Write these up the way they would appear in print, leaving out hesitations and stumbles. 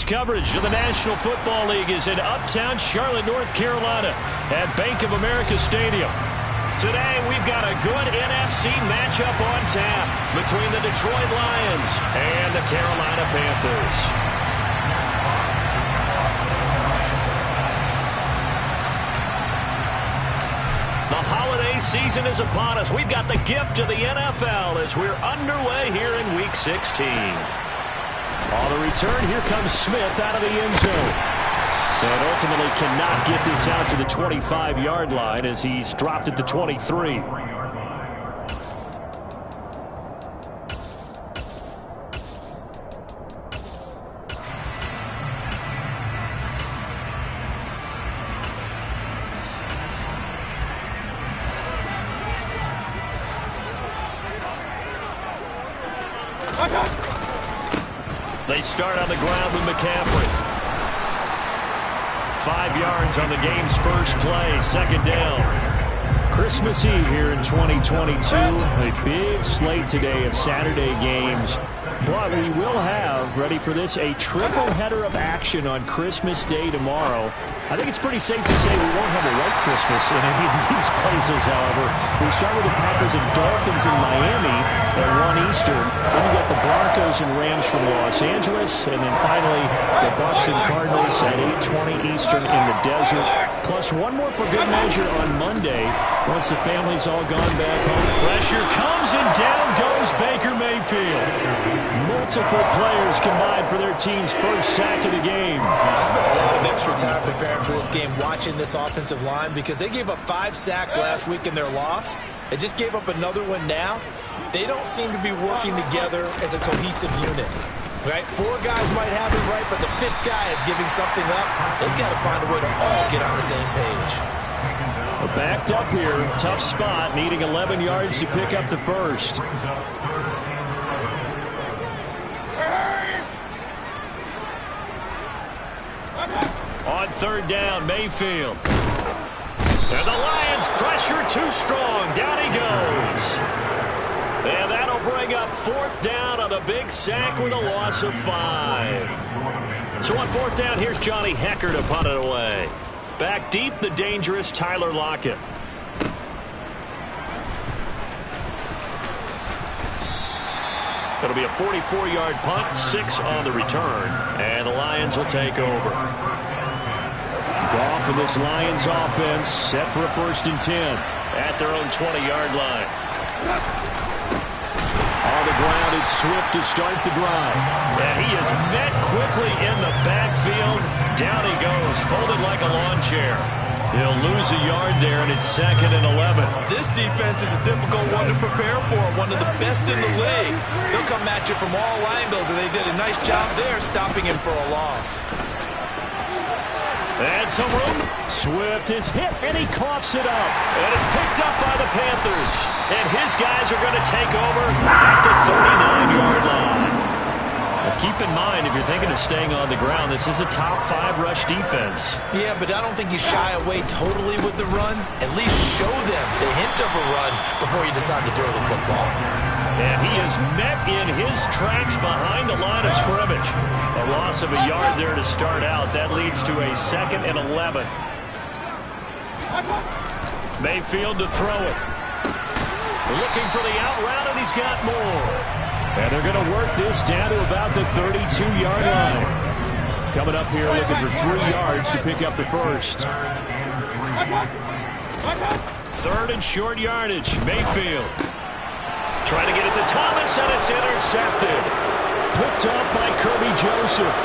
Tonight's coverage of the National Football League is in uptown Charlotte, North Carolina at Bank of America Stadium. Today, we've got a good NFC matchup on tap between the Detroit Lions and the Carolina Panthers. The holiday season is upon us. We've got the gift of the NFL as we're underway here in Week 16. On the return, here comes Smith out of the end zone. And ultimately cannot get this out to the 25-yard line as he's dropped at the 23. They start on the ground with McCaffrey. 5 yards on the game's first play, second down. Christmas Eve here in 2022. A big slate today of Saturday games. But we will have, ready for this, a triple header of action on Christmas Day tomorrow. I think it's pretty safe to say we won't have a white Christmas in any of these places, however. We start with the Packers and Dolphins in Miami at 1 Eastern. Then you got the Broncos and Rams from Los Angeles. And then finally, the Bucs and Cardinals at 8:20 Eastern in the desert. Plus one more for good measure on Monday once the family's all gone back home. Pressure comes and down goes Baker Mayfield. Multiple players combined for their team's first sack of the game. I spent a lot of extra time preparing for this game, watching this offensive line, because they gave up 5 sacks last week in their loss. They just gave up another one now. They don't seem to be working together as a cohesive unit. Right? 4 guys might have it right, but the 5th guy is giving something up. They've got to find a way to all get on the same page. We're backed up here. Tough spot, needing 11 yards to pick up the first. On third down, Mayfield. And the Lions pressure too strong. Down he goes. And that'll bring up 4th down on the big sack with a loss of 5. So on 4th down, here's Johnny Hekker to punt it away. Back deep, the dangerous Tyler Lockett. It'll be a 44-yard punt, 6 on the return, and the Lions will take over. Goff and this Lions offense set for a 1st and 10 at their own 20-yard line. On the ground, it's Swift to start the drive. And he is met quickly in the backfield. Down he goes, folded like a lawn chair. He'll lose a yard there, and it's 2nd and 11. This defense is a difficult one to prepare for, one of the best in the league. They'll come at you from all angles, and they did a nice job there stopping him for a loss. And some room. Swift is hit, and he coughs it up. And it's picked up by the Panthers. And his guys are going to take over at the 39-yard line. Now keep in mind, if you're thinking of staying on the ground, this is a top 5 rush defense. Yeah, but I don't think you shy away totally with the run. At least show them the hint of a run before you decide to throw the football. And he is met in his tracks behind the line of scrimmage. A loss of a yard there to start out. That leads to a 2nd and 11. Mayfield to throw it. Looking for the out route, and he's got more. And they're going to work this down to about the 32-yard line. Coming up here looking for 3 yards to pick up the first. 3rd and short yardage. Mayfield trying to get it to Thomas, and it's intercepted. Picked up by Kirby Joseph.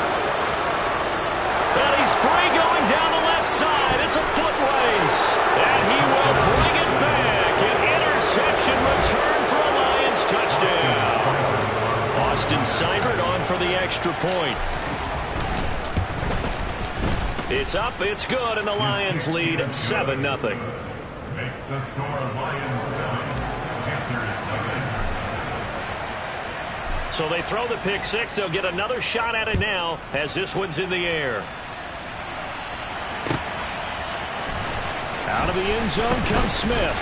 And he's free going down the left side. It's a foot race. And he will bring it back. An interception return for a Lions touchdown. Austin Seibert on for the extra point. It's up, it's good, and the Lions lead 7-0. Makes the score Lions 7, Panthers 0. So they throw the pick 6. They'll get another shot at it now as this one's in the air. Out of the end zone comes Smith.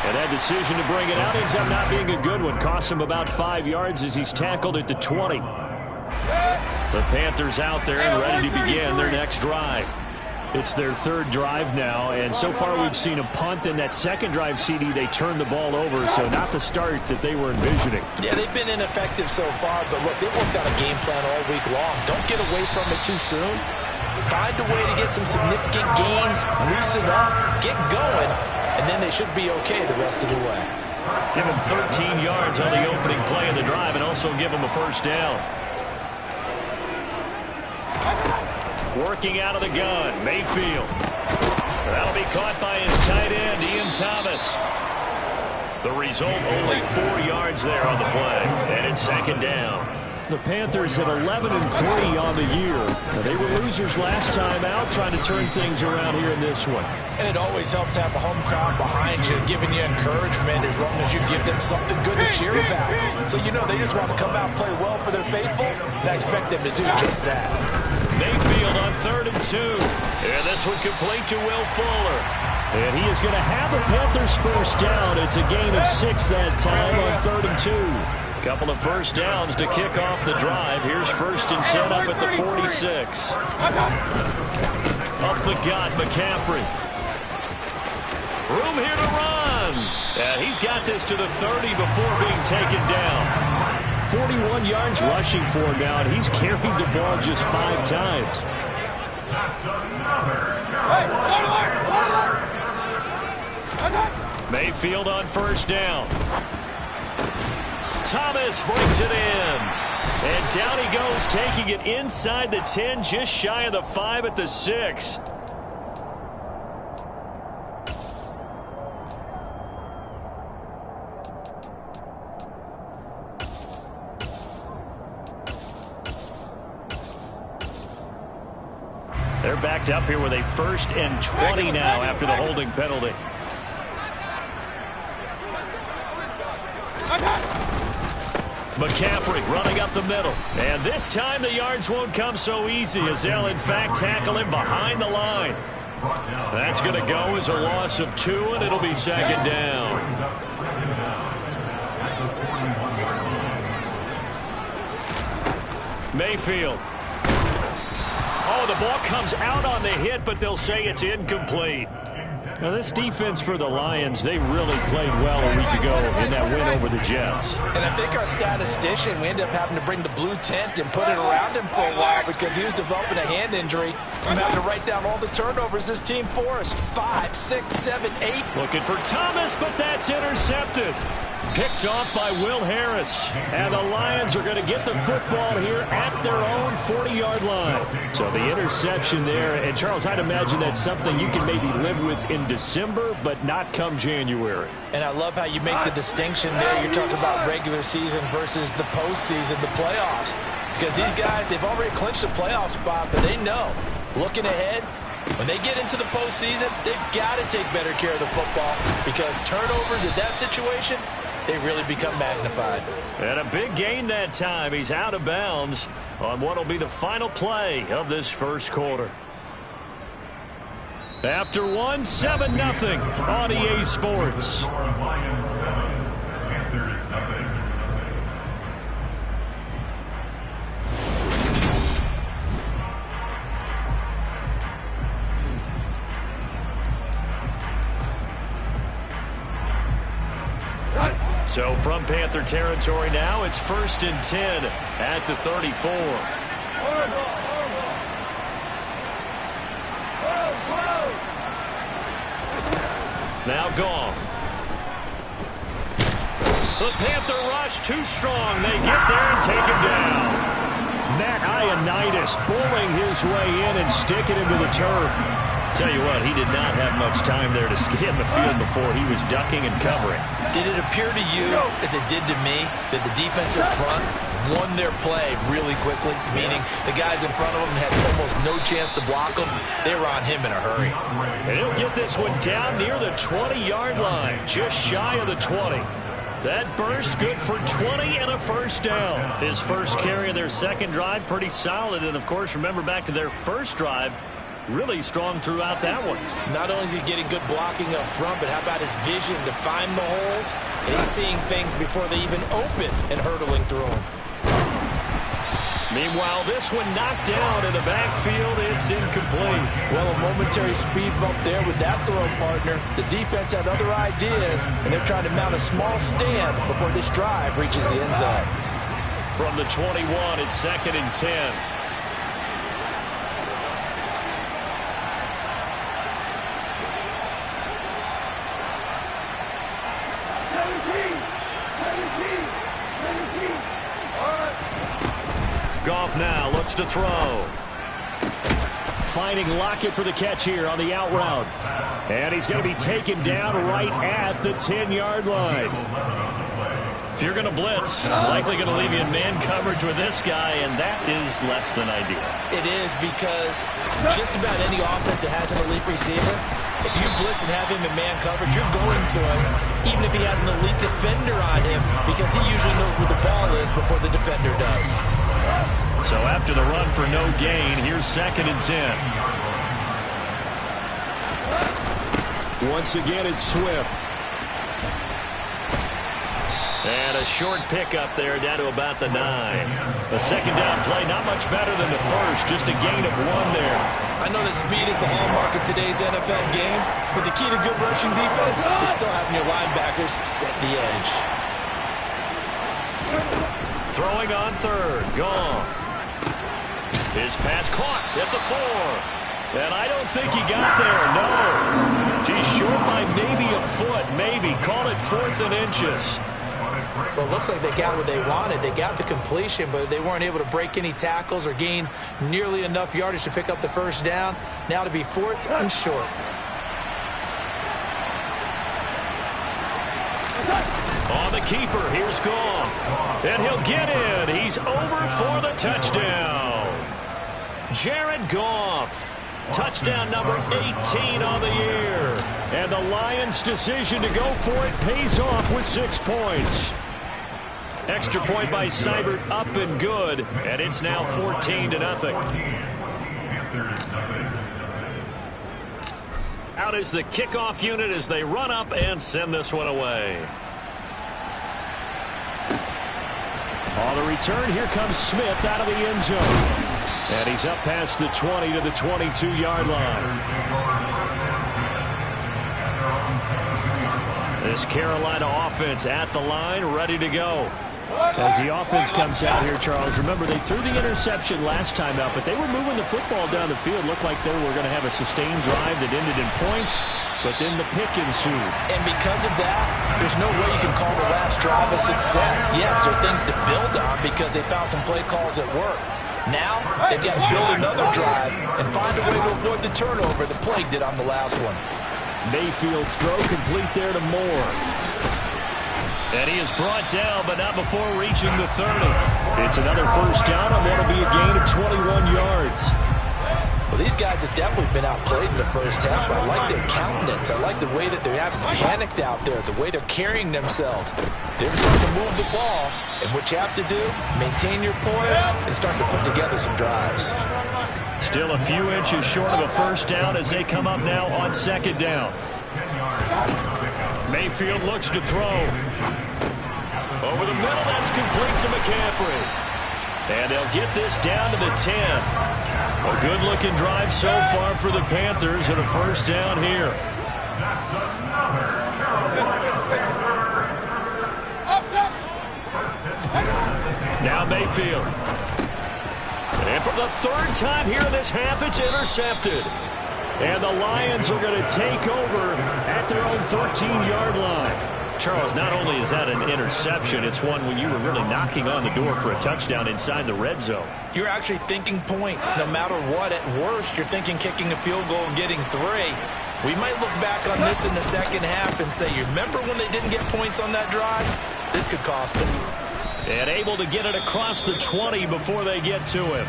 And that decision to bring it out ends up not being a good one. Costs him about 5 yards as he's tackled at the 20. The Panthers out there and ready to begin their next drive. It's their third drive now, and so far we've seen a punt. In that second drive, CD, they turned the ball over, so not the start that they were envisioning. Yeah, they've been ineffective so far, but look, they've worked out a game plan all week long. Don't get away from it too soon. Find a way to get some significant gains, loosen up, get going, and then they should be okay the rest of the way. Give them 13 yards on the opening play of the drive and also give them a first down. Working out of the gun, Mayfield. That'll be caught by his tight end, Ian Thomas. The result, only 4 yards there on the play, and it's second down. The Panthers at 11-3 on the year. They were losers last time out, trying to turn things around here in this one. And it always helps to have a home crowd behind you, giving you encouragement as long as you give them something good to cheer about. So you know they just want to come out and play well for their faithful, and I expect them to do just that. Mayfield on 3rd and 2. And this one complete to Will Fuller. And he is going to have the Panthers first down. It's a gain of 6 that time on 3rd and 2. Couple of first downs to kick off the drive. Here's 1st and 10 up at the 46. Up the gut, McCaffrey. Room here to run. And he's got this to the 30 before being taken down. 41 yards rushing for him now, and he's carried the ball just 5 times. Mayfield on first down. Thomas brings it in. And down he goes, taking it inside the 10, just shy of the 5 at the 6. They're backed up here with a 1st and 20 now after the holding penalty. McCaffrey running up the middle. And this time the yards won't come so easy as they'll in fact tackle him behind the line. That's going to go as a loss of 2, and it'll be second down. Mayfield. Oh, the ball comes out on the hit, but they'll say it's incomplete. Now, this defense for the Lions, they really played well a week ago in that win over the Jets. And I think our statistician, we ended up having to bring the blue tent and put it around him for a while because he was developing a hand injury. I'm having to write down all the turnovers this team forced. 5, 6, 7, 8. Looking for Thomas, but that's intercepted. Picked off by Will Harris. And the Lions are going to get the football here at their own 40-yard line. So the interception there. And, Charles, I'd imagine that's something you can maybe live with in December, but not come January. And I love how you make the distinction there. You're talking about regular season versus the postseason, the playoffs. Because these guys, they've already clinched a playoff spot, but they know, looking ahead, when they get into the postseason, they've got to take better care of the football because turnovers in that situation, they really become magnified. And a big gain that time. He's out of bounds on what will be the final play of this first quarter. After 1, 7-0 on EA Sports. Lions 7, Panthers nothing. So from Panther territory now, it's 1st and 10 at the 34. Now Goff. The Panther rush too strong. They get there and take him down. Matt Ioannidis pulling his way in and sticking him to the turf. Tell you what, he did not have much time there to scan the field before he was ducking and covering. Did it appear to you, as it did to me, that the defensive front won their play really quickly? Meaning the guys in front of them had almost no chance to block them. They were on him in a hurry. And he'll get this one down near the 20-yard line, just shy of the 20. That burst good for 20 and a first down. His first carry of their second drive, pretty solid. And, of course, remember back to their first drive, really strong throughout that one. Not only is he getting good blocking up front, but how about his vision to find the holes? And he's seeing things before they even open and hurtling through them. Meanwhile, this one knocked down in the backfield. It's incomplete. Well, a momentary speed bump there with that throw partner. The defense had other ideas, and they're trying to mount a small stand before this drive reaches the end zone. From the 21, it's 2nd and 10. Goff now looks to throw. Finding Lockett for the catch here on the out route. And he's going to be taken down right at the 10-yard line. If you're going to blitz, likely going to leave you in man coverage with this guy, and that is less than ideal. It is, because just about any offense that has an elite receiver, if you blitz and have him in man coverage, you're going to him, even if he has an elite defender on him, because he usually knows where the ball is before the defender does. So after the run for no gain, here's 2nd and 10. Once again, it's Swift. And a short pickup there down to about the 9. A second down play, not much better than the first, just a gain of 1 there. I know that speed is the hallmark of today's NFL game, but the key to good rushing defense is still having your linebackers set the edge. Throwing on 3rd, Goff. His pass caught at the 4. And I don't think he got there, no. He's short by maybe a foot, maybe. Call it 4th and inches. Well, it looks like they got what they wanted. They got the completion, but they weren't able to break any tackles or gain nearly enough yardage to pick up the first down. Now to be 4th and short. On the keeper, here's Goff. And he'll get in. He's over for the touchdown. Jared Goff. Touchdown number 18 on the year. And the Lions' decision to go for it pays off with 6 points. Extra point by Seibert up and good. And it's now 14-0. Out is the kickoff unit as they run up and send this one away. On the return, here comes Smith out of the end zone. And he's up past the 20 to the 22-yard line. This Carolina offense at the line, ready to go. As the offense comes out here, Charles, remember they threw the interception last time out, but they were moving the football down the field. Looked like they were going to have a sustained drive that ended in points, but then the pick ensued. And because of that, there's no way you can call the last drive a success. Yes, there are things to build on because they found some play calls that work. Now, they've got to build another drive and find a way to avoid the turnover the plague did on the last one. Mayfield's throw complete there to Moore. And he is brought down, but not before reaching the 30. It's another first down and want to be a gain of 21 yards. Well, these guys have definitely been outplayed in the first half, but I like their countenance. I like the way that they haven't panicked out there, the way they're carrying themselves. They're starting to move the ball, and what you have to do, maintain your poise and start to put together some drives. Still a few inches short of a first down as they come up now on 2nd down. Mayfield looks to throw. Over the middle, that's complete to McCaffrey. And they'll get this down to the 10. A good-looking drive so far for the Panthers and a first down here. Now Mayfield. And for the 3rd time here in this half, it's intercepted. And the Lions are going to take over at their own 13-yard line. Charles, not only is that an interception, it's one when you were really knocking on the door for a touchdown inside the red zone. You're actually thinking points no matter what. At worst, you're thinking kicking a field goal and getting 3. We might look back on this in the second half and say, you remember when they didn't get points on that drive? This could cost them. And able to get it across the 20 before they get to him.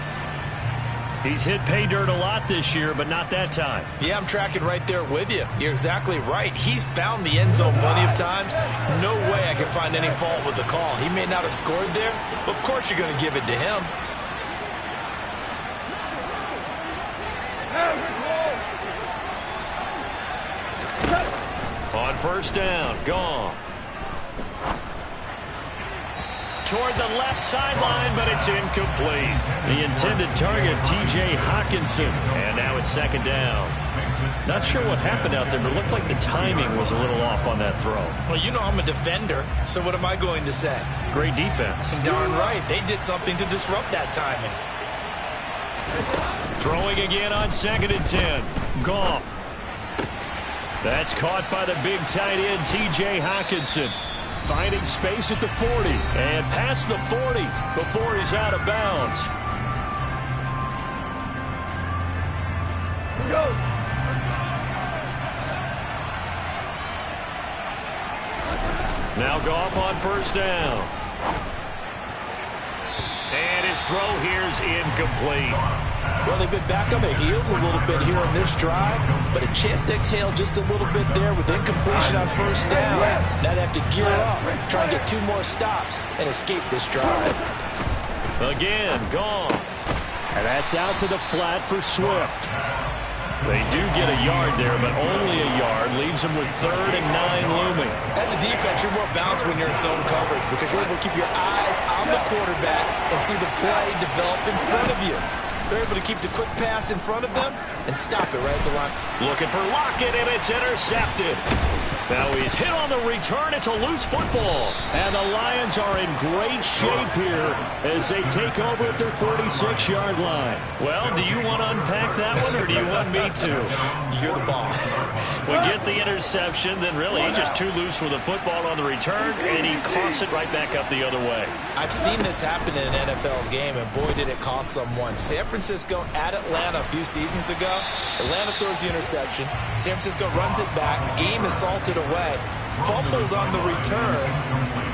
He's hit pay dirt a lot this year, but not that time. Yeah, I'm tracking right there with you. You're exactly right. He's found the end zone plenty of times. No way I can find any fault with the call. He may not have scored there, but of course you're going to give it to him. On first down, Goff. toward the left sideline, but it's incomplete. The intended target, T.J. Hockenson. And now it's second down. Not sure what happened out there, but it looked like the timing was a little off on that throw. Well, you know I'm a defender, so what am I going to say? Great defense. Darn right. They did something to disrupt that timing. Throwing again on 2nd and 10. Goff. That's caught by the big tight end, T.J. Hockenson. Finding space at the 40. And past the 40 before he's out of bounds. Go. Now Goff on first down. And his throw here's incomplete. Well, they've been back on their heels a little bit here on this drive, but a chance to exhale just a little bit there with incompletion on first down. Now they have to gear up, try and get 2 more stops, and escape this drive. Again, Goff. And that's out to the flat for Swift. They do get a yard there, but only a yard. Leaves them with 3rd and 9 looming. As a defense, you're more balanced when you're in zone coverage because you're able to keep your eyes on the quarterback and see the play develop in front of you. They're able to keep the quick pass in front of them and stop it right at the line. Looking for Lockett, and it's intercepted. Now he's hit on the return. It's a loose football. And the Lions are in great shape here as they take over at their 46-yard line. Well, do you want to unpack that one, or do you want me to? You're the boss. We get the interception, then really he's just too loose with the football on the return, and he coughs it right back up the other way. I've seen this happen in an NFL game, and boy, did it cost someone. San Francisco at Atlanta a few seasons ago. Atlanta throws the interception. San Francisco runs it back. Game is salted away. Fumbles on the return.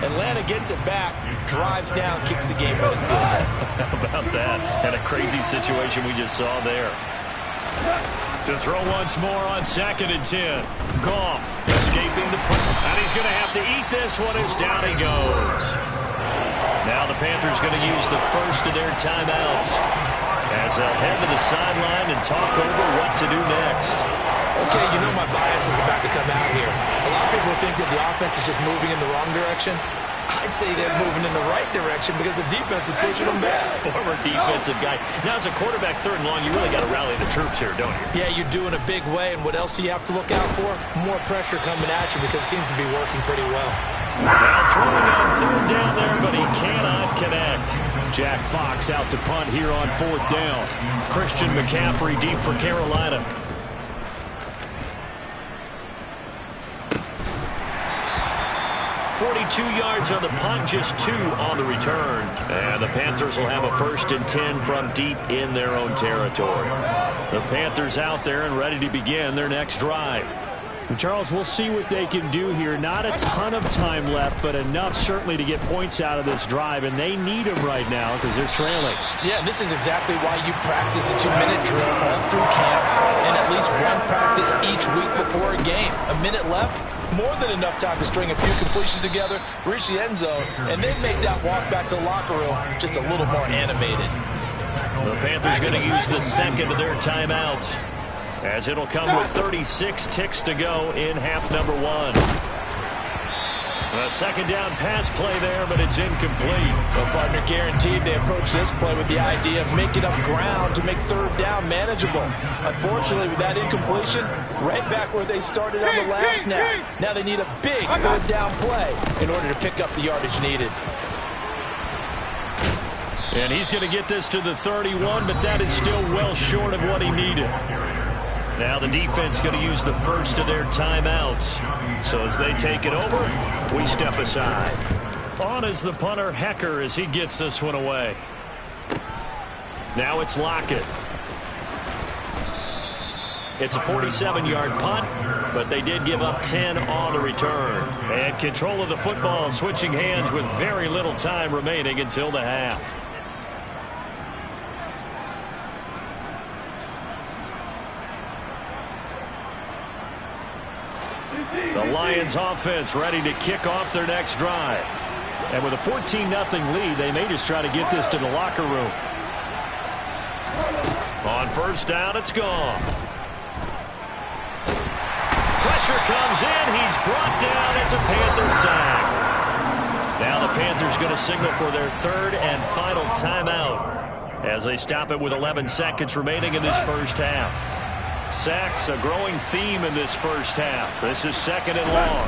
Atlanta gets it back, drives down, kicks the game winning field goal. How about that? And a crazy situation we just saw there. To throw once more on 2nd and 10. Goff escaping the pressure. And he's going to have to eat this one as down he goes. Now the Panthers going to use the first of their timeouts as they'll head to the sideline and talk over what to do next. Okay, you know my bias is about to come out here. A lot of people think that the offense is just moving in the wrong direction. I'd say they're moving in the right direction because the defense is pushing them back. Former defensive guy. Now, as a quarterback 3rd and long, you really got to rally the troops here, don't you? Yeah, you're doing a big way, and what else do you have to look out for? More pressure coming at you because it seems to be working pretty well. Now throwing on 3rd down there, but he cannot connect. Jack Fox out to punt here on 4th down. Christian McCaffrey deep for Carolina. 42 yards on the punt, just 2 on the return. And the Panthers will have a 1st and 10 from deep in their own territory. The Panthers out there and ready to begin their next drive. Charles, we'll see what they can do here. Not a ton of time left, but enough certainly to get points out of this drive, and they need them right now because they're trailing. Yeah, this is exactly why you practice a 2-minute drill all through camp and at least one practice each week before a game. A minute left, more than enough time to string a few completions together, reach the end zone, and then make that walk back to the locker room just a little more animated. The Panthers going to use the 2nd of their timeouts, as it'll come with 36 ticks to go in half number 1. A 2nd down pass play there, but it's incomplete. Well, partner, guaranteed they approach this play with the idea of making up ground to make 3rd down manageable. Unfortunately, with that incompletion, right back where they started on the last snap. Now they need a big 3rd down play in order to pick up the yardage needed. And he's going to get this to the 31, but that is still well short of what he needed. Now the defense going to use the 1st of their timeouts. So as they take it over, we step aside. On is the punter, Hecker, as he gets this one away. Now it's Lockett. It's a 47-yard punt, but they did give up 10 on the return. And control of the football switching hands with very little time remaining until the half. The Lions offense ready to kick off their next drive. And with a 14-0 lead, they may just try to get this to the locker room. On 1st down, it's gone. Pressure comes in. He's brought down. It's a Panther sack. Now the the Panthers going to signal for their third and final timeout as they stop it with 11 seconds remaining in this first half. Sacks, a growing theme in this first half. This is second and long.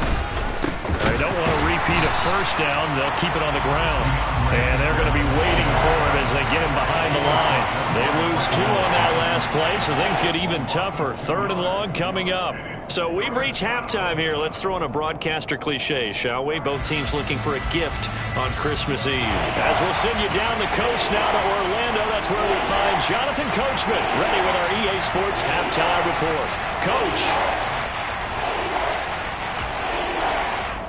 They don't want to repeat a first down. They'll keep it on the ground. And they're going to be waiting for him as they get him behind the line. They lose 2 on that last play, so things get even tougher. Third and long coming up. So we've reached halftime here. Let's throw in a broadcaster cliche, shall we? Both teams looking for a gift on Christmas Eve. As we'll send you down the coast now to Orlando, that's where we find Jonathan Coachman, ready with our EA Sports Halftime Report. Coach.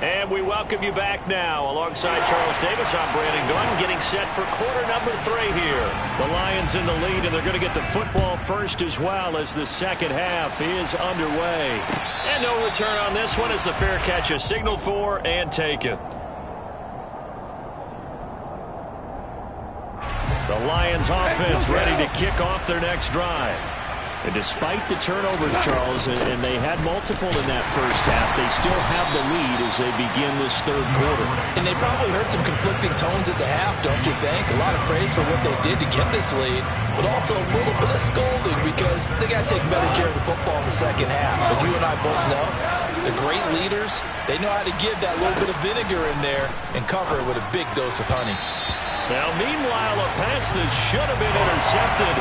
And we welcome you back now. Alongside Charles Davis, I'm Brandon Gordon, getting set for quarter number 3 here. The Lions in the lead, and they're going to get the football first as well as the second half is underway. And no return on this one as the fair catch is signaled for and taken. The Lions offense ready to kick off their next drive. And despite the turnovers, Charles, and they had multiple in that first half, they still have the lead as they begin this third quarter. And they probably heard some conflicting tones at the half, don't you think? A lot of praise for what they did to get this lead, but also a little bit of scolding because they got to take better care of the football in the second half. But you and I both know the great leaders, they know how to give that little bit of vinegar in there and cover it with a big dose of honey. Now, meanwhile, a pass that should have been intercepted,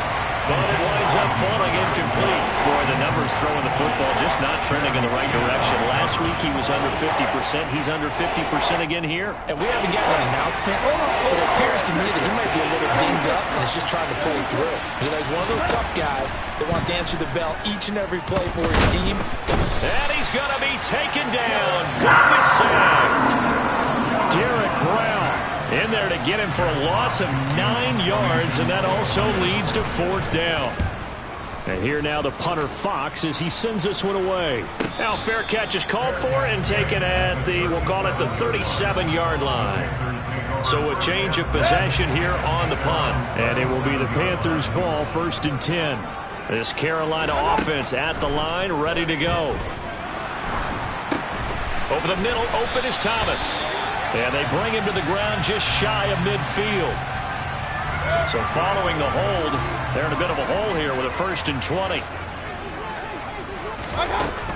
but it winds up falling incomplete. Boy, the numbers throwing the football just not trending in the right direction. Last week he was under 50%. He's under 50% again here. And we haven't gotten an announcement, but it appears to me that he might be a little dinged up and is just trying to play through. You know, he's one of those tough guys that wants to answer the bell each and every play for his team. And he's going to be taken down. Goff is sacked. Derek Brown in there to get him for a loss of 9 yards, and that also leads to 4th down. And here now the punter Fox as he sends this one away. Now fair catch is called for and taken at the, we'll call it the 37-yard line. So a change of possession here on the punt. And it will be the Panthers' ball, 1st and 10. This Carolina offense at the line, ready to go. Over the middle, open is Thomas. And they bring him to the ground just shy of midfield. So following the hold, they're in a bit of a hole here with a 1st and 20.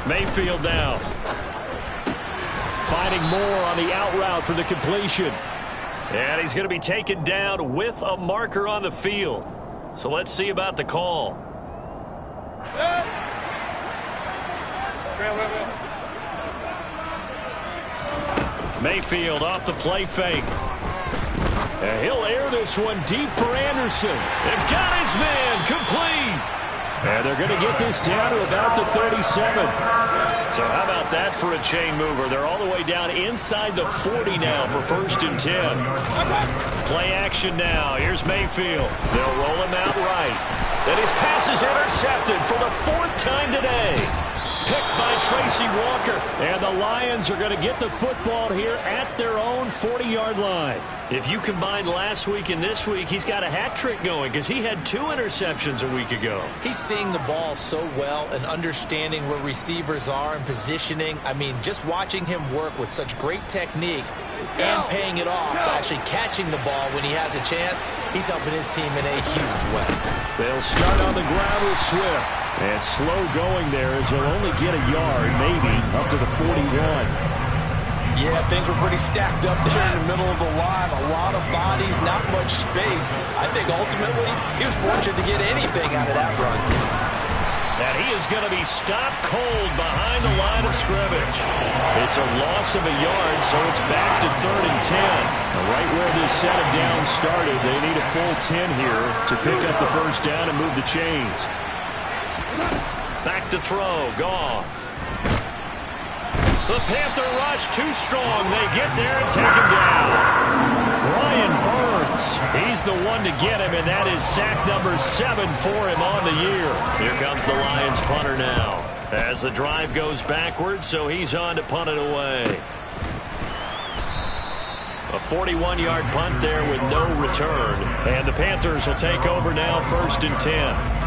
Mayfield now. Finding Moore on the out route for the completion. And he's going to be taken down with a marker on the field. So let's see about the call. Mayfield off the play fake. And he'll air this one deep for Anderson. They've got his man complete. And they're going to get this down to about the 37. So how about that for a chain mover? They're all the way down inside the 40 now for 1st and 10. Play action now. Here's Mayfield. They'll roll him out right. And his pass is intercepted for the 4th time today. Picked by Tracy Walker. And the Lions are going to get the football here at their own 40-yard line. If you combine last week and this week, he's got a hat trick going because he had 2 interceptions a week ago. He's seeing the ball so well and understanding where receivers are and positioning. I mean, just watching him work with such great technique and paying it off, actually catching the ball when he has a chance, he's helping his team in a huge way. They'll start on the ground with Swift. And slow going there as he'll only get a yard, maybe, up to the 41. Yeah, things were pretty stacked up there in the middle of the line. A lot of bodies, not much space. I think ultimately he was fortunate to get anything out of that run. And he is going to be stopped cold behind the line of scrimmage. It's a loss of a yard, so it's back to 3rd and 10. Right where this set of downs started, they need a full 10 here to pick up the 1st down and move the chains. Back to throw, Goff. The Panther rush too strong. They get there and take him down. Brian Burns, he's the one to get him, and that is sack number 7 for him on the year. Here comes the Lions punter now as the drive goes backwards, so he's on to punt it away. A 41-yard punt there with no return, and the Panthers will take over now, 1st and 10.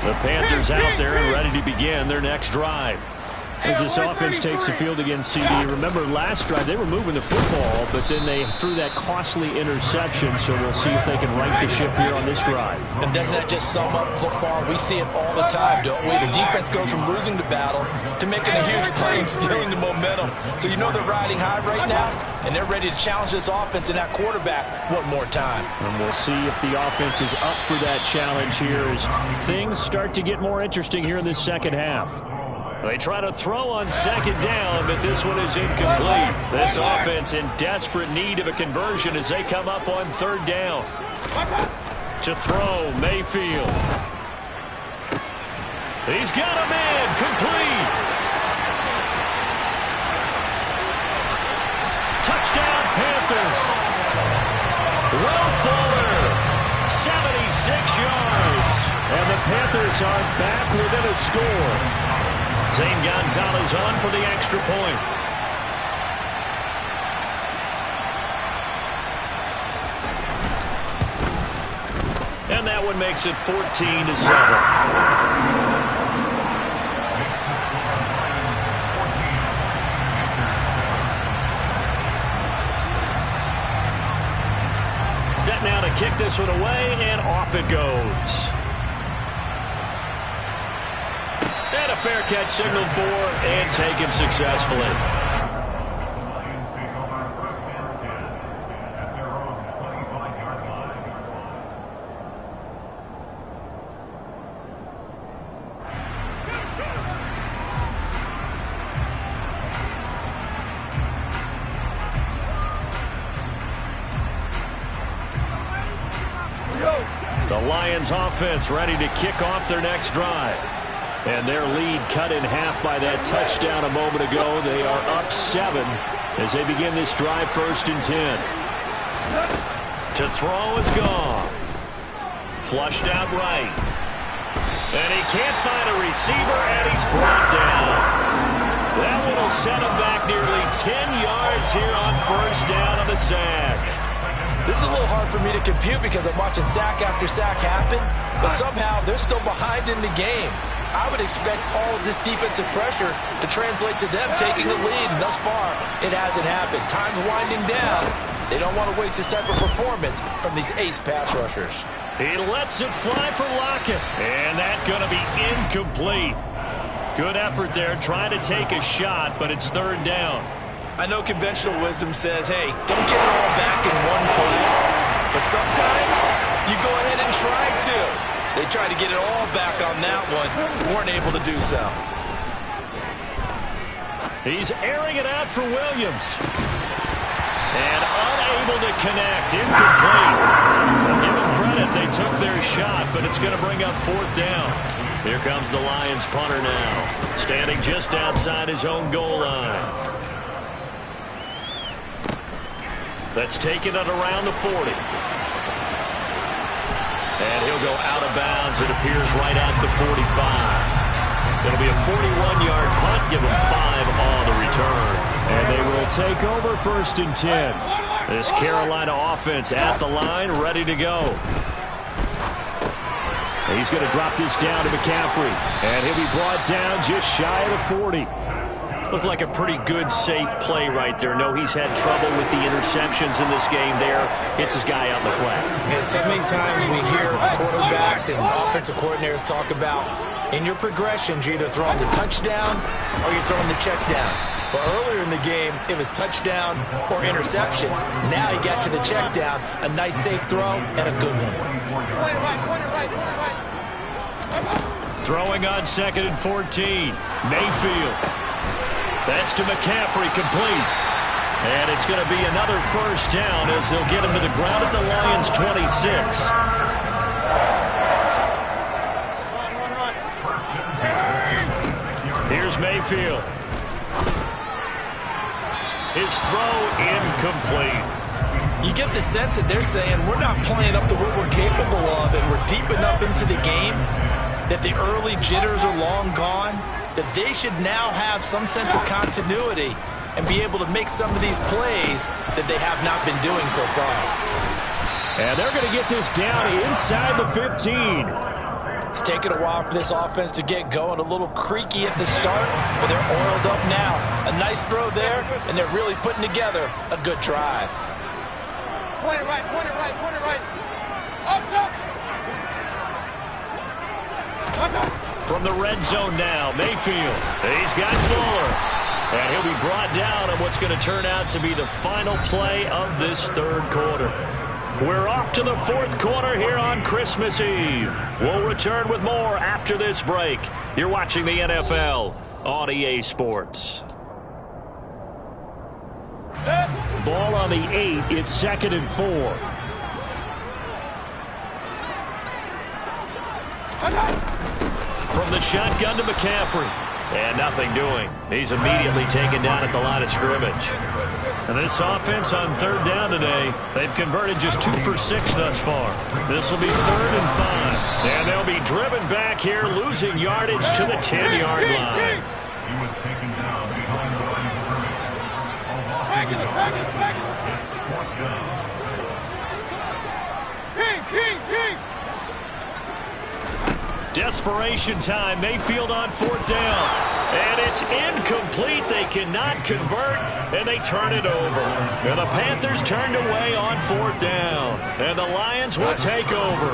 The Panthers out there and ready to begin their next drive. As this offense takes the field against CD, remember last drive they were moving the football, but then they threw that costly interception, so we'll see if they can right the ship here on this drive. And doesn't that just sum up football? We see it all the time, don't we? The defense goes from losing the battle to making a huge play and stealing the momentum. So you know they're riding high right now, and they're ready to challenge this offense and that quarterback one more time. And we'll see if the offense is up for that challenge here as things start to get more interesting here in this second half. They try to throw on second down, but this one is incomplete. This offense in desperate need of a conversion as they come up on third down. To throw, Mayfield. He's got a man, complete. Touchdown, Panthers. Will Fuller, 76 yards. And the Panthers are back within a score. Zane Gonzalez on for the extra point. And that one makes it 14-7. Set now to kick this one away, and off it goes. And a fair catch signaled for and taken successfully. Lions take over first and 10 at their own 25-yard line. The Lions offense ready to kick off their next drive. And their lead cut in half by that touchdown a moment ago. They are up 7 as they begin this drive, first and 10. To throw is Goff. Flushed out right. And he can't find a receiver, and he's brought down. That one will set him back nearly 10 yards here on first down on the sack. This is a little hard for me to compute because I'm watching sack after sack happen, but somehow they're still behind in the game. I would expect all of this defensive pressure to translate to them taking the lead, and thus far, it hasn't happened. Time's winding down. They don't want to waste this type of performance from these ace pass rushers. He lets it fly for Lockett, and that's going to be incomplete. Good effort there, trying to take a shot, but it's third down. I know conventional wisdom says, hey, don't get it all back in one play. But sometimes you go ahead and try to. They tried to get it all back on that one. Weren't able to do so. He's airing it out for Williams. And unable to connect. Incomplete. Well, give them credit. They took their shot, but it's going to bring up fourth down. Here comes the Lions punter now. Standing just outside his own goal line. That's taken it around the 40. And he'll go out of bounds, it appears, right at the 45. It'll be a 41-yard punt, give them 5 on the return. And they will take over first and 10. This Carolina offense at the line, ready to go. And he's going to drop this down to McCaffrey. And he'll be brought down just shy of the 40. Looked like a pretty good, safe play right there. No, he's had trouble with the interceptions in this game there. Hits his guy out in the flat. And so many times we hear quarterbacks and offensive coordinators talk about in your progressions, you're either throwing the touchdown or you're throwing the check down. But earlier in the game, it was touchdown or interception. Now he got to the check down, a nice safe throw, and a good one. Throwing on second and 14. Mayfield. That's to McCaffrey, complete. And it's going to be another first down as they'll get him to the ground at the Lions' 26. Here's Mayfield. His throw incomplete. You get the sense that they're saying we're not playing up to what we're capable of, and we're deep enough into the game that the early jitters are long gone, that they should now have some sense of continuity and be able to make some of these plays that they have not been doing so far. And they're going to get this down inside the 15. It's taken a while for this offense to get going. A little creaky at the start, but they're oiled up now. A nice throw there, and they're really putting together a good drive. Point it right, point it right, point it right. Up, up. From the red zone now, Mayfield. He's got Fuller. And he'll be brought down on what's going to turn out to be the final play of this third quarter. We're off to the fourth quarter here on Christmas Eve. We'll return with more after this break. You're watching the NFL on EA Sports. Ball on the 8. It's 2nd and 4. From the shotgun to McCaffrey. And nothing doing. He's immediately taken down at the line of scrimmage. And this offense on third down today, they've converted just 2 for 6 thus far. This will be 3rd and 5. And they'll be driven back here, losing yardage to the 10-yard line. He was taken down behind the lines of scrimmage. It's 4th down. Desperation time. Mayfield on 4th down. And it's incomplete. They cannot convert, and they turn it over. And the Panthers turned away on 4th down. And the Lions will take over.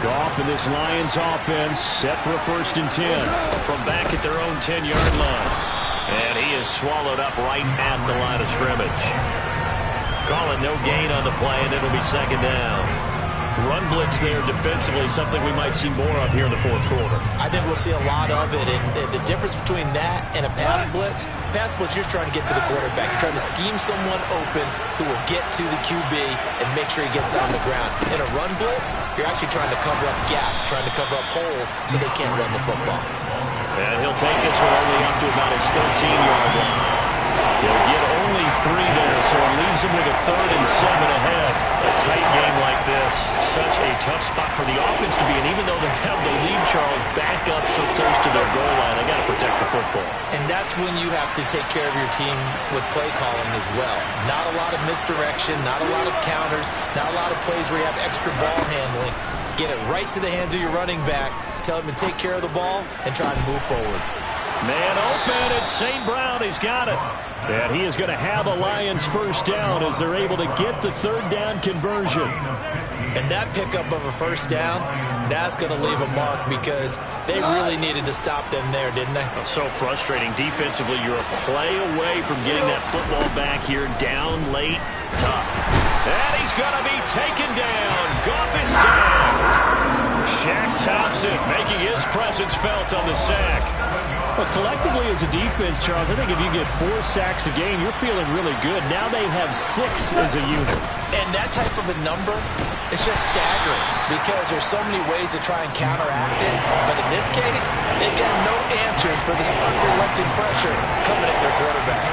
Goff and this Lions offense set for a 1st and 10 from back at their own 10-yard line. And he is swallowed up right at the line of scrimmage. Calling no gain on the play, and it'll be 2nd down. Run blitz there defensively, something we might see more of here in the fourth quarter. I think we'll see a lot of it, and the difference between that and a pass blitz, you're trying to get to the quarterback. You're trying to scheme someone open who will get to the QB and make sure he gets on the ground. In a run blitz, you're actually trying to cover up gaps, trying to cover up holes so they can't run the football. And he'll take this one only up to about his 13-yard line. He'll get only 3 there, so it leaves him with a 3rd and 7 ahead. A tight game like this, such a tough spot for the offense to be in. Even though they have the lead, Charles, back up so close to their goal line, they got to protect the football. And that's when you have to take care of your team with play calling as well. Not a lot of misdirection, not a lot of counters, not a lot of plays where you have extra ball handling. Get it right to the hands of your running back, tell him to take care of the ball, and try to move forward. Man open, it's St. Brown. He's got it. And he is going to have a Lions 1st down as they're able to get the 3rd down conversion. And that pickup of a 1st down, that's going to leave a mark because they really needed to stop them there, didn't they? So frustrating. Defensively, you're a play away from getting that football back here. Down late, tough. And he's going to be taken down. Goff is sacked. Shaq Thompson making his presence felt on the sack. But collectively as a defense, Charles, I think if you get 4 sacks a game, you're feeling really good. Now they have 6 as a unit. And that type of a number, it's just staggering because there's so many ways to try and counteract it. But in this case, they've got no answers for this unrelenting pressure coming at their quarterback.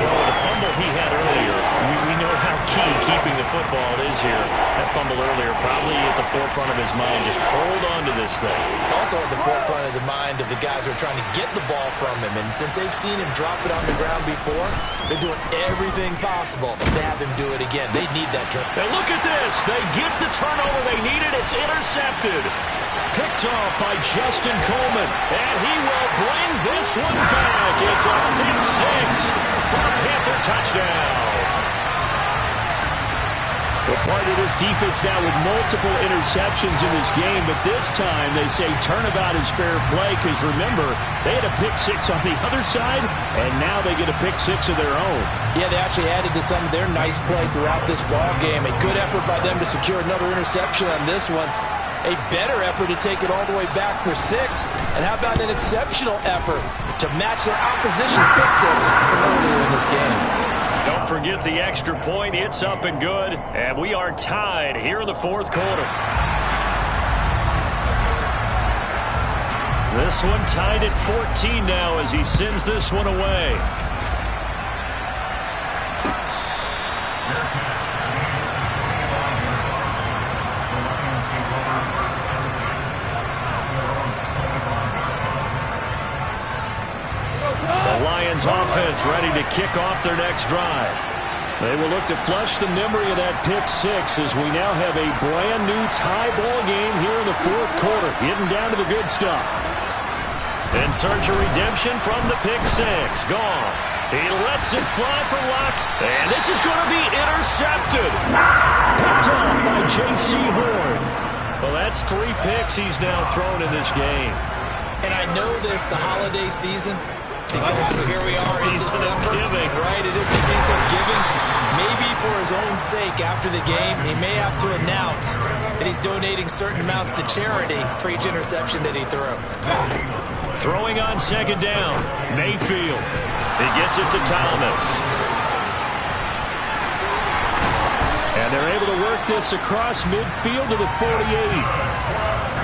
Well, the fumble he had earlier, we know how key keeping the football is here. That fumble earlier probably at the forefront of his mind. Just hold on to this thing. It's also at the forefront of the mind of the guys who are trying to get the ball from him. And since they've seen him drop it on the ground before, they're doing everything possible to have him do it again. They need that turn. And look at this. They get the turnover they needed. It's intercepted. Picked off by Justin Coleman. And he will bring this one back. It's a pick 6 for a Panther touchdown. We're part of this defense now with multiple interceptions in this game, but this time they say turnabout is fair play because, remember, they had a pick 6 on the other side, and now they get a pick 6 of their own. Yeah, they actually added to some of their nice play throughout this ball game. A good effort by them to secure another interception on this one. A better effort to take it all the way back for 6. And how about an exceptional effort to match their opposition pick 6 from earlier in this game. Don't forget the extra point. It's up and good. And we are tied here in the fourth quarter. This one tied at 14 now as he sends this one away. Offense ready to kick off their next drive. They will look to flush the memory of that pick 6 as we now have a brand new tie ball game here in the fourth quarter, getting down to the good stuff. In search of redemption from the pick six. Goff. He lets it fly for Luck, and this is going to be intercepted. Picked off by J.C. Horn. Well, that's 3 picks he's now thrown in this game. And I know this, the holiday season, because here we are in December. Giving. Right, it is the season of giving. Maybe for his own sake after the game, he may have to announce that he's donating certain amounts to charity for each interception that he threw. Throwing on second down. Mayfield. He gets it to Thomas. And they're able to work this across midfield to the 48.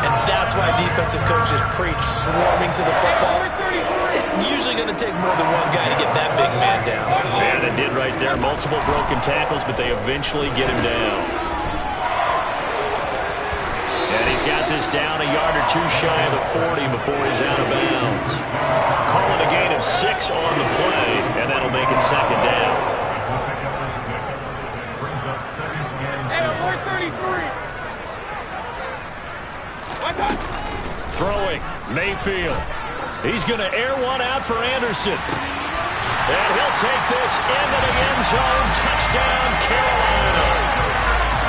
And that's why defensive coaches preach swarming to the football. It's usually going to take more than one guy to get that big man down. And it did right there. Multiple broken tackles, but they eventually get him down. And he's got this down a yard or 2 shy of the 40 before he's out of bounds. Call it a gain of 6 on the play, and that'll make it second down. Throwing, Mayfield. He's going to air one out for Anderson. And he'll take this into the end zone. Touchdown, Carolina.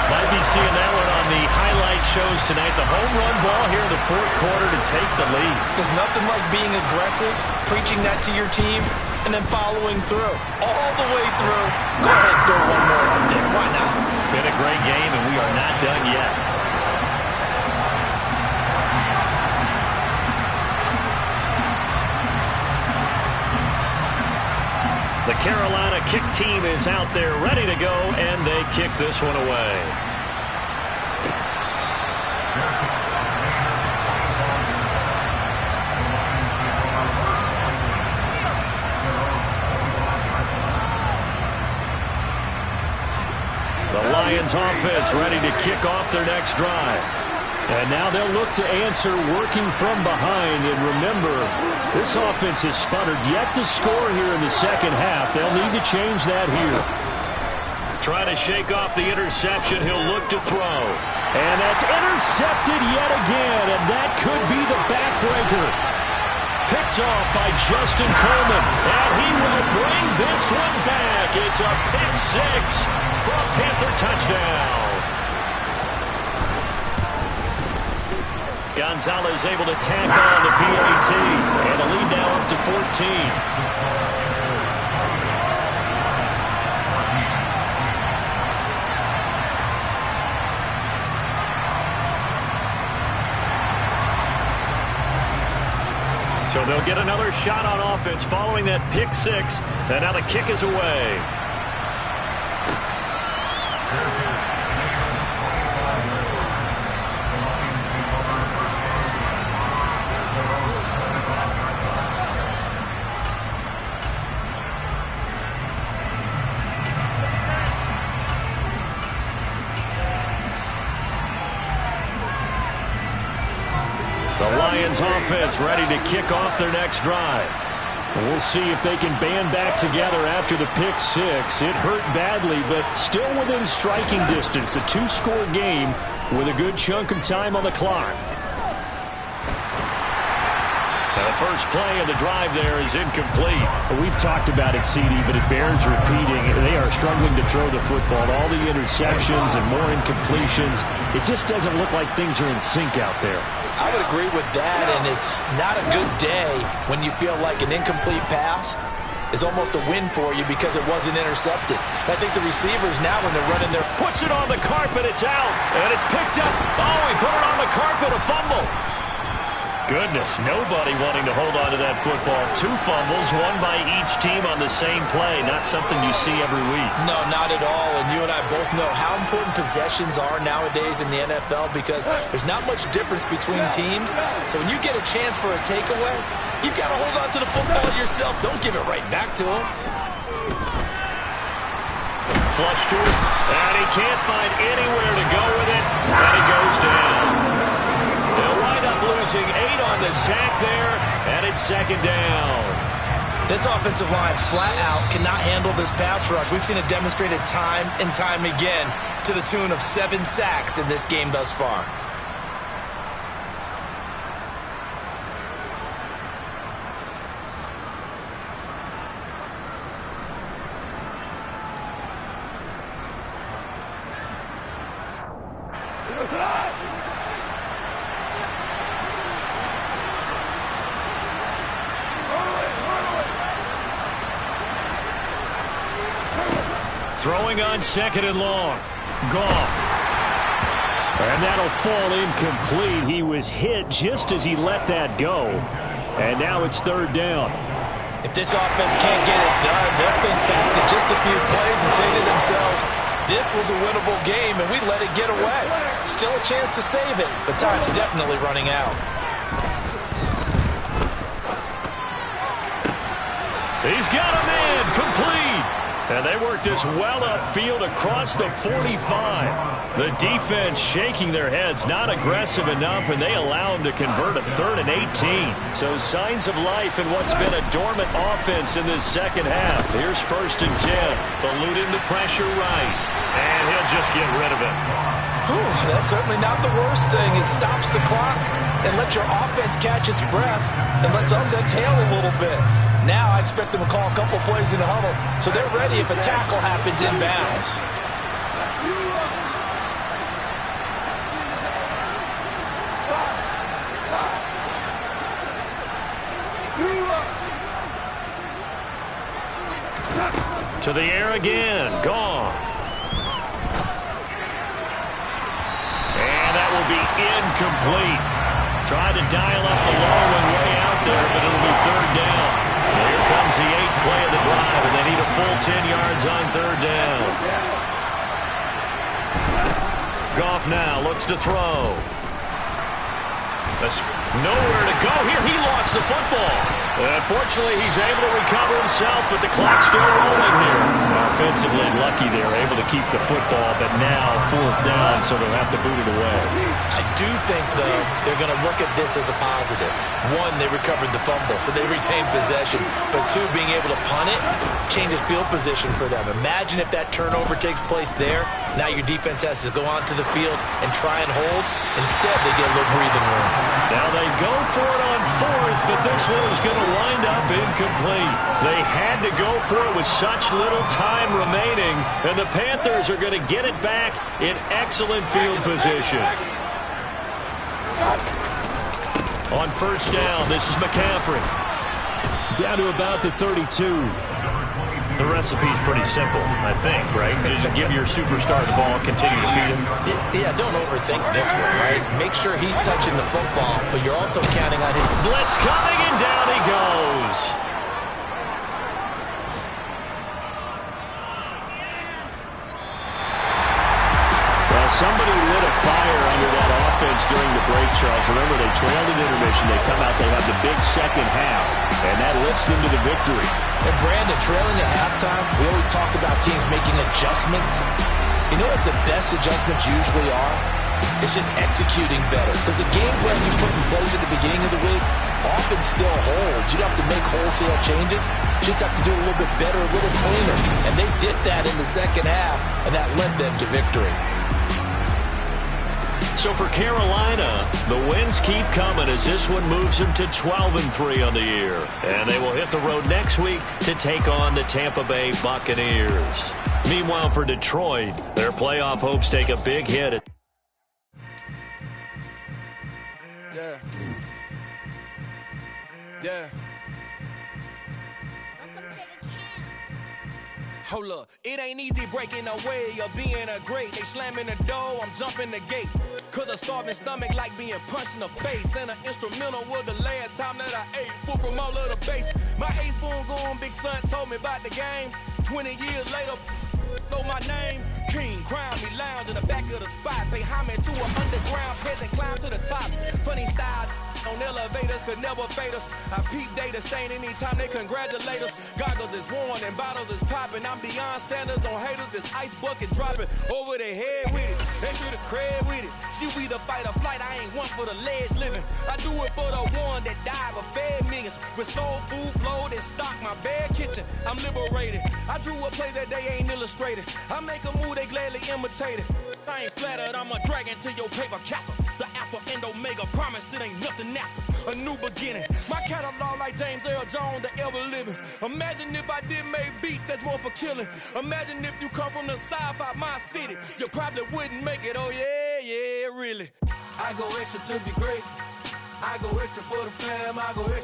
Might be seeing that one on the highlight shows tonight. The home run ball here in the fourth quarter to take the lead. There's nothing like being aggressive, preaching that to your team, and then following through. All the way through. Go ahead and throw one more up there. Why not? Been a great game, and we are not done yet. The Carolina kick team is out there ready to go, and they kick this one away. The Lions offense ready to kick off their next drive. And now they'll look to answer working from behind. And remember, this offense has sputtered yet to score here in the second half. They'll need to change that here. Trying to shake off the interception. He'll look to throw. And that's intercepted yet again. And that could be the backbreaker. Picked off by Justin Coleman. And he will bring this one back. It's a pick six for a Panther touchdown. Gonzalez able to tack on the PAT, and a lead now up to 14. So they'll get another shot on offense following that pick six, and now the kick is away. Lions offense ready to kick off their next drive. We'll see if they can band back together after the pick six. It hurt badly, but still within striking distance. A 2-score game with a good chunk of time on the clock. Now the first play of the drive there is incomplete. We've talked about it, CD, but it bears repeating. They are struggling to throw the football. All the interceptions and more incompletions. It just doesn't look like things are in sync out there. I would agree with that, and it's not a good day when you feel like an incomplete pass is almost a win for you because it wasn't intercepted. I think the receivers now, when they're running their... Puts it on the carpet, it's out, and it's picked up. Oh, he put it on the carpet, a fumble. Goodness, nobody wanting to hold on to that football. 2 fumbles, one by each team on the same play. Not something you see every week. No, not at all. And you and I both know how important possessions are nowadays in the NFL because there's not much difference between teams. So when you get a chance for a takeaway, you've got to hold on to the football yourself. Don't give it right back to him. Flush to his, and he can't find anywhere to go with it, and he goes down. They'll wind up losing 8 on the sack there, and it's second down. This offensive line flat out cannot handle this pass rush. We've seen it demonstrated time and time again to the tune of 7 sacks in this game thus far. Throwing on 2nd and long. Goff. And that'll fall incomplete. He was hit just as he let that go. And now it's 3rd down. If this offense can't get it done, they'll think back to just a few plays and say to themselves, this was a winnable game and we let it get away. Still a chance to save it, but time's definitely running out. He's got a man complete. And they work this well upfield across the 45. The defense shaking their heads, not aggressive enough, and they allow him to convert a 3rd and 18. So signs of life in what's been a dormant offense in this second half. Here's 1st and 10. Eluding the pressure right. And he'll just get rid of it. That's certainly not the worst thing. It stops the clock and lets your offense catch its breath and lets us exhale a little bit. Now I expect them to call a couple plays in the huddle, so they're ready if a tackle happens inbounds. To the air again. Goff. And that will be incomplete. Tried to dial up the long one way out there, but it'll be 3rd down. Here comes the 8th play of the drive, and they need a full 10 yards on 3rd down. Goff now looks to throw. That's nowhere to go here. He lost the football. Unfortunately, he's able to recover himself, but the clock's still rolling here. Offensively lucky they were able to keep the football, but now 4th down, so they'll have to boot it away. I do think, though, they're going to look at this as a positive. 1, they recovered the fumble, so they retained possession. But 2, being able to punt it changes field position for them. Imagine if that turnover takes place there. Now your defense has to go onto the field and try and hold. Instead, they get a little breathing room. Now they go for it on 4th, but this one is going to wind up incomplete. They had to go for it with such little time remaining, and the Panthers are going to get it back in excellent field position. On 1st down, this is McCaffrey. Down to about the 32. The recipe's pretty simple, I think, right? Just give your superstar the ball, continue to feed him. Yeah, don't overthink this one, right? Make sure he's touching the football, but you're also counting on his blitz coming, and down he goes. Well, somebody lit a fire under that offense during the break, Charles. Remember, they trailed at intermission. They come out, they have the big second half, and that lifts them to the victory. And Brandon, trailing at halftime, we always talk about teams making adjustments. You know what the best adjustments usually are? It's just executing better. Because the game plan you put in place at the beginning of the week often still holds. You don't have to make wholesale changes. You just have to do a little bit better, a little cleaner. And they did that in the second half, and that led them to victory. So for Carolina, the wins keep coming as this one moves them to 12-3 on the year. And they will hit the road next week to take on the Tampa Bay Buccaneers. Meanwhile, for Detroit, their playoff hopes take a big hit. Yeah. Hold up, it ain't easy breaking away or being a great. They slamming the door, I'm jumping the gate. Cause a starving stomach like being punched in the face. And an instrumental was the last time that I ate food from all of the base. My ace boom goon, big son told me about the game. 20 years later, know my name. King, crown me, lounge in the back of the spot. Pay homage to an underground peasant, climb to the top. Funny style on elevators could never fade us. I peep data stain anytime they congratulate us. Goggles is worn and bottles is popping. I'm Deion Sanders on haters, this ice bucket dropping over their head with it. They should have cred with it. You either fight or flight, I ain't one for the ledge living. I do it for the one that died but fed millions. With soul food flow that stock my bare kitchen. I'm liberated. I drew a play that they ain't illustrated. I make a move, they gladly imitate it. I ain't flattered, I'm a dragon to your paper castle. The Alpha and Omega, promise it ain't nothing after. A new beginning. My catalog like James Earl Jones, the ever living. Imagine if I did make beats that's more for killing. Imagine if you come from the sci-fi, my city. You probably wouldn't make it, oh yeah, yeah, really. I go extra to be great. I go extra for the fam, I go extra.